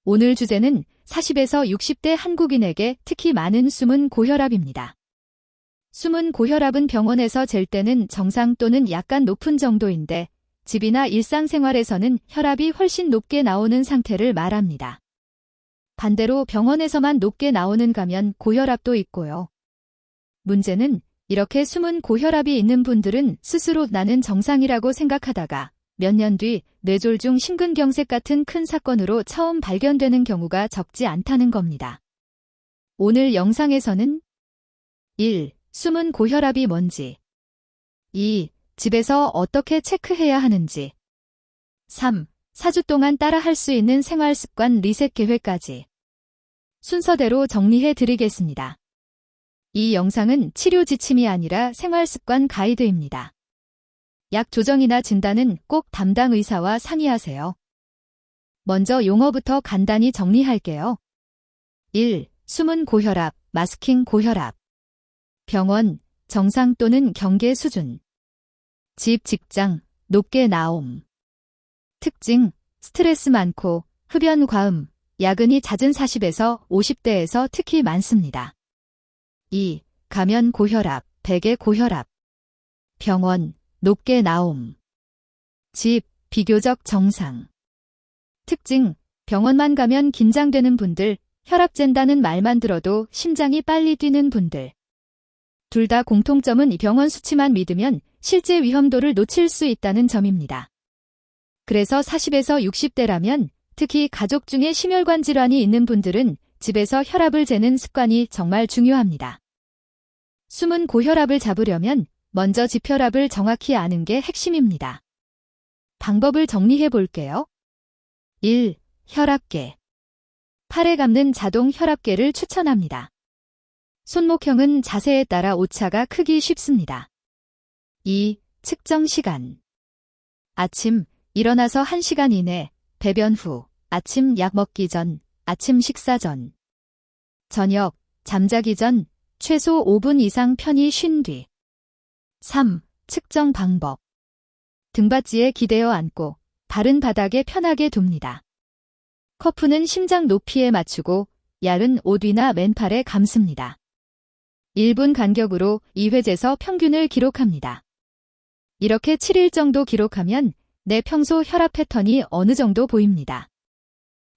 오늘 주제는 40에서 60대 한국인에게 특히 많은 숨은 고혈압입니다. 숨은 고혈압은 병원에서 잴 때는 정상 또는 약간 높은 정도인데 집이나 일상생활에서는 혈압이 훨씬 높게 나오는 상태를 말합니다. 반대로 병원에서만 높게 나오는 가면 고혈압도 있고요. 문제는 이렇게 숨은 고혈압이 있는 분들은 스스로 나는 정상이라고 생각하다가 몇 년 뒤 뇌졸중 심근경색 같은 큰 사건으로 처음 발견되는 경우가 적지 않다는 겁니다. 오늘 영상에서는 1. 숨은 고혈압이 뭔지 2. 집에서 어떻게 체크해야 하는지 3. 4주 동안 따라 할 수 있는 생활습관 리셋 계획까지 순서대로 정리해 드리겠습니다. 이 영상은 치료 지침이 아니라 생활습관 가이드입니다. 약 조정이나 진단은 꼭 담당 의사와 상의하세요. 먼저 용어부터 간단히 정리할게요. 1. 숨은 고혈압, 마스킹 고혈압. 병원, 정상 또는 경계 수준. 집, 직장, 높게 나옴. 특징, 스트레스 많고, 흡연 과음, 야근이 잦은 40에서 50대에서 특히 많습니다. 2. 가면 고혈압, 베개 고혈압. 병원, 높게 나옴. 집, 비교적 정상. 특징, 병원만 가면 긴장되는 분들, 혈압 잰다는 말만 들어도 심장이 빨리 뛰는 분들. 둘 다 공통점은 병원 수치만 믿으면 실제 위험도를 놓칠 수 있다는 점입니다. 그래서 40에서 60대라면 특히 가족 중에 심혈관 질환이 있는 분들은 집에서 혈압을 재는 습관이 정말 중요합니다. 숨은 고혈압을 잡으려면 먼저 지혈압을 정확히 아는 게 핵심입니다. 방법을 정리해 볼게요. 1. 혈압계. 팔에 감는 자동 혈압계를 추천합니다. 손목형은 자세에 따라 오차가 크기 쉽습니다. 2. 측정 시간. 아침, 일어나서 1시간 이내, 배변 후, 아침 약 먹기 전, 아침 식사 전. 저녁, 잠자기 전, 최소 5분 이상 편히 쉰 뒤. 3. 측정 방법. 등받이에 기대어 앉고 발은 바닥에 편하게 둡니다. 커프는 심장 높이에 맞추고 얇은 옷 위나 맨팔에 감습니다. 1분 간격으로 2회제에서 평균을 기록합니다. 이렇게 7일 정도 기록하면 내 평소 혈압 패턴이 어느 정도 보입니다.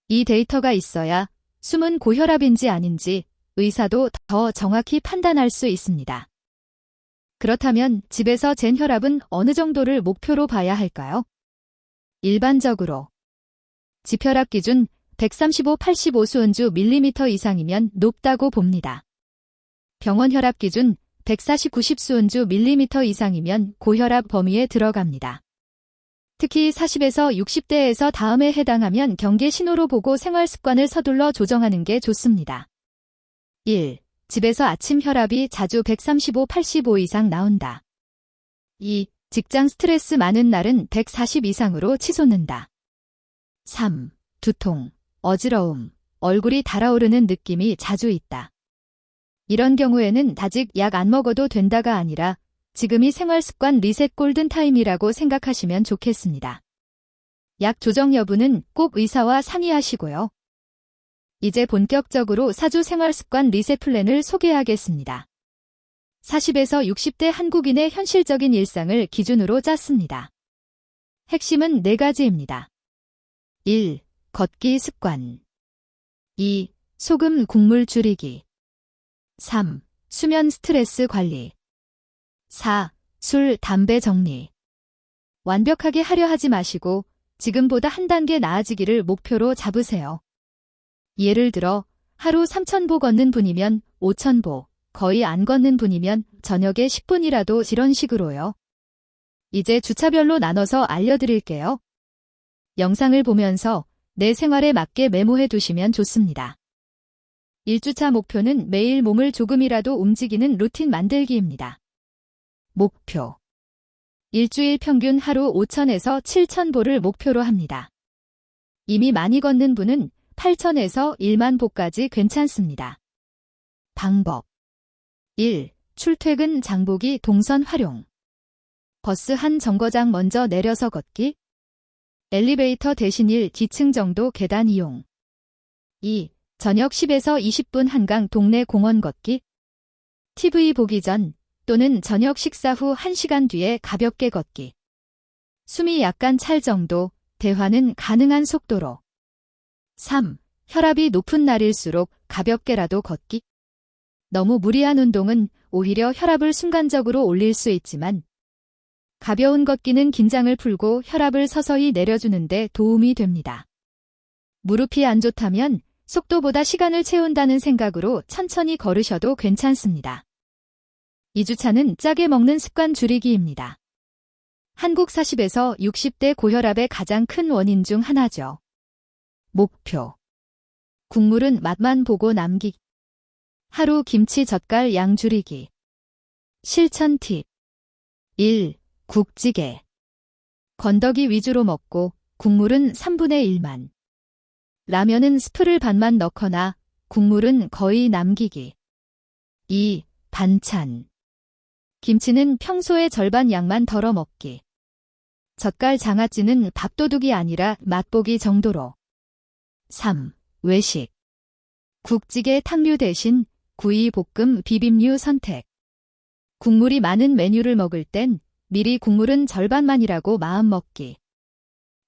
이 데이터가 있어야 숨은 고혈압인지 아닌지 의사도 더 정확히 판단할 수 있습니다. 그렇다면 집에서 잰 혈압은 어느 정도를 목표로 봐야 할까요? 일반적으로 지혈압 기준 135/85수은주 밀리미터 이상이면 높다고 봅니다. 병원 혈압 기준 140/90수은주 밀리미터 이상이면 고혈압 범위에 들어갑니다. 특히 40에서 60대에서 다음에 해당하면 경계 신호로 보고 생활 습관을 서둘러 조정하는 게 좋습니다. 1. 집에서 아침 혈압이 자주 135/85 이상 나온다. 2. 직장 스트레스 많은 날은 140 이상으로 치솟는다. 3. 두통, 어지러움, 얼굴이 달아오르는 느낌이 자주 있다. 이런 경우에는 아직 약 안 먹어도 된다가 아니라 지금이 생활습관 리셋 골든타임이라고 생각하시면 좋겠습니다. 약 조정 여부는 꼭 의사와 상의하시고요. 이제 본격적으로 4주 생활습관 리셋 플랜을 소개하겠습니다. 40에서 60대 한국인의 현실적인 일상을 기준으로 짰습니다. 핵심은 4가지입니다. 1. 걷기 습관. 2. 소금 국물 줄이기. 3. 수면 스트레스 관리. 4. 술, 담배 정리. 완벽하게 하려 하지 마시고 지금보다 한 단계 나아지기를 목표로 잡으세요. 예를 들어 하루 3,000보 걷는 분이면 5,000보, 거의 안 걷는 분이면 저녁에 10분이라도 이런 식으로요. 이제 주차별로 나눠서 알려드릴게요. 영상을 보면서 내 생활에 맞게 메모해 두시면 좋습니다. 1주차 목표는 매일 몸을 조금이라도 움직이는 루틴 만들기입니다. 목표. 일주일 평균 하루 5,000에서 7,000보를 목표로 합니다. 이미 많이 걷는 분은 8,000에서 1만 보까지 괜찮습니다. 방법. 1. 출퇴근 장보기 동선 활용. 버스 한 정거장 먼저 내려서 걷기. 엘리베이터 대신 1, 2층 정도 계단 이용. 2. 저녁 10에서 20분 한강 동네 공원 걷기. TV 보기 전 또는 저녁 식사 후 1시간 뒤에 가볍게 걷기. 숨이 약간 찰 정도, 대화는 가능한 속도로. 3. 혈압이 높은 날일수록 가볍게라도 걷기. 너무 무리한 운동은 오히려 혈압을 순간적으로 올릴 수 있지만 가벼운 걷기는 긴장을 풀고 혈압을 서서히 내려주는 데 도움이 됩니다. 무릎이 안 좋다면 속도보다 시간을 채운다는 생각으로 천천히 걸으셔도 괜찮습니다. 2주차는 짜게 먹는 습관 줄이기입니다. 한국 40에서 60대 고혈압의 가장 큰 원인 중 하나죠. 목표. 국물은 맛만 보고 남기기. 하루 김치 젓갈 양 줄이기. 실천 팁. 1. 국찌개. 건더기 위주로 먹고 국물은 3분의 1만. 라면은 스프를 반만 넣거나 국물은 거의 남기기. 2. 반찬. 김치는 평소의 절반 양만 덜어 먹기. 젓갈 장아찌는 밥도둑이 아니라 맛보기 정도로. 3. 외식. 국찌개 탕류 대신 구이, 볶음, 비빔류 선택. 국물이 많은 메뉴를 먹을 땐 미리 국물은 절반만이라고 마음먹기.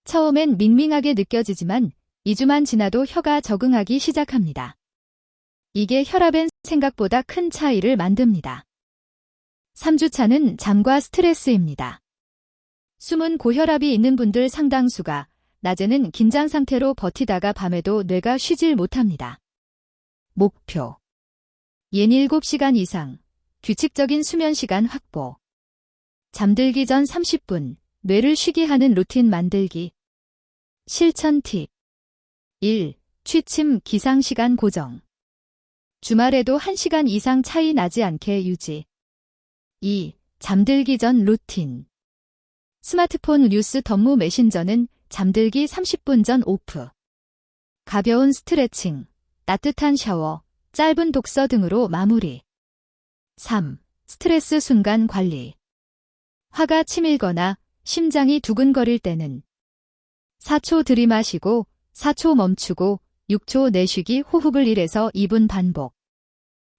처음엔 밍밍하게 느껴지지만 2주만 지나도 혀가 적응하기 시작합니다. 이게 혈압엔 생각보다 큰 차이를 만듭니다. 3주차는 잠과 스트레스입니다. 숨은 고혈압이 있는 분들 상당수가 낮에는 긴장 상태로 버티다가 밤에도 뇌가 쉬질 못합니다. 목표. 옌 7시간 이상, 규칙적인 수면 시간 확보. 잠들기 전 30분, 뇌를 쉬게 하는 루틴 만들기. 실천 팁. 1. 취침 기상시간 고정. 주말에도 1시간 이상 차이 나지 않게 유지. 2. 잠들기 전 루틴. 스마트폰 뉴스 덤무 메신저는 잠들기 30분 전 오프. 가벼운 스트레칭, 따뜻한 샤워, 짧은 독서 등으로 마무리. 3. 스트레스 순간 관리. 화가 치밀거나 심장이 두근거릴 때는 4초 들이마시고 4초 멈추고 6초 내쉬기 호흡을 1에서 2분 반복.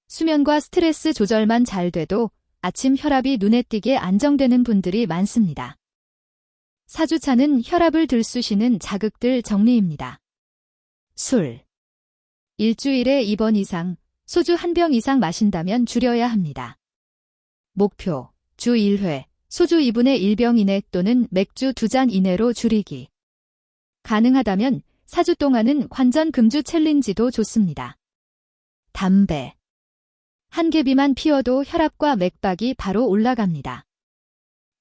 수면과 스트레스 조절만 잘 돼도 아침 혈압이 눈에 띄게 안정되는 분들이 많습니다. 4주차는 혈압을 들쑤시는 자극들 정리입니다. 술. 일주일에 2번 이상, 소주 1병 이상 마신다면 줄여야 합니다. 목표. 주 1회, 소주 2분의 1병 이내 또는 맥주 2잔 이내로 줄이기. 가능하다면 4주 동안은 관전 금주 챌린지도 좋습니다. 담배. 한 개비만 피워도 혈압과 맥박이 바로 올라갑니다.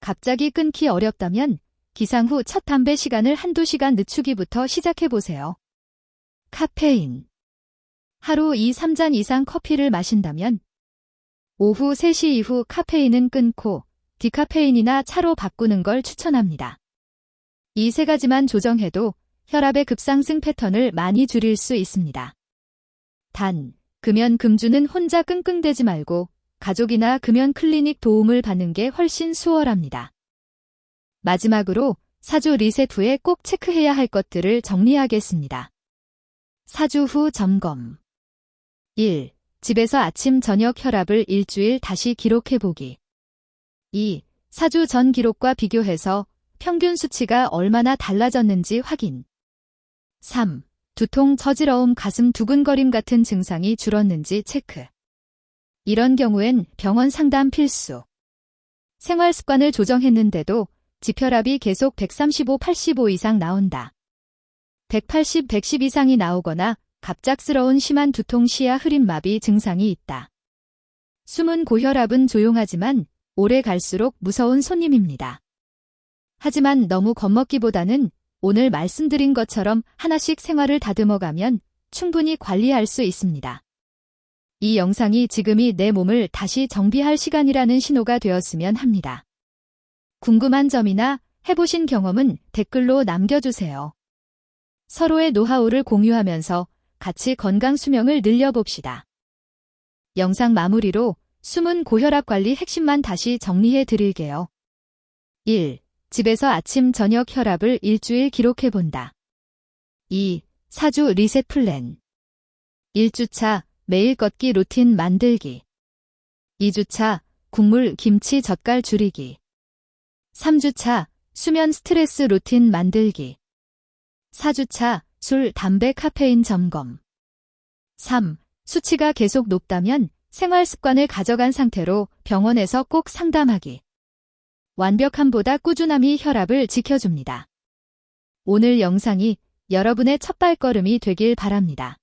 갑자기 끊기 어렵다면 기상 후 첫 담배 시간을 1~2시간 늦추기부터 시작해보세요. 카페인. 하루 2~3잔 이상 커피를 마신다면 오후 3시 이후 카페인은 끊고 디카페인이나 차로 바꾸는 걸 추천합니다. 이 3가지만 조정해도 혈압의 급상승 패턴을 많이 줄일 수 있습니다. 단, 금연 금주는 혼자 끙끙대지 말고 가족이나 금연 클리닉 도움을 받는 게 훨씬 수월합니다. 마지막으로 4주 리셋 후에 꼭 체크해야 할 것들을 정리하겠습니다. 4주 후 점검. 1. 집에서 아침 저녁 혈압을 일주일 다시 기록해보기. 2. 4주 전 기록과 비교해서 평균 수치가 얼마나 달라졌는지 확인. 3. 두통, 저지러움, 가슴 두근거림 같은 증상이 줄었는지 체크. 이런 경우엔 병원 상담 필수. 생활 습관을 조정했는데도 지혈압이 계속 135/85 이상 나온다. 180/110 이상이 나오거나 갑작스러운 심한 두통, 시야 흐림마비 증상이 있다. 숨은 고혈압은 조용하지만 오래 갈수록 무서운 손님입니다. 하지만 너무 겁먹기보다는 오늘 말씀드린 것처럼 하나씩 생활을 다듬어가면 충분히 관리할 수 있습니다. 이 영상이 지금이 내 몸을 다시 정비할 시간이라는 신호가 되었으면 합니다. 궁금한 점이나 해보신 경험은 댓글로 남겨주세요. 서로의 노하우를 공유하면서 같이 건강 수명을 늘려봅시다. 영상 마무리로 숨은 고혈압 관리 핵심만 다시 정리해 드릴게요. 1. 집에서 아침 저녁 혈압을 일주일 기록해본다. 2. 4주 리셋 플랜. 1주차 매일 걷기 루틴 만들기. 2주차 국물 김치 젓갈 줄이기. 3주차 수면 스트레스 루틴 만들기. 4주차 술, 담배, 카페인 점검. 3. 수치가 계속 높다면 생활 습관을 가져간 상태로 병원에서 꼭 상담하기. 완벽함보다 꾸준함이 혈압을 지켜줍니다. 오늘 영상이 여러분의 첫발걸음이 되길 바랍니다.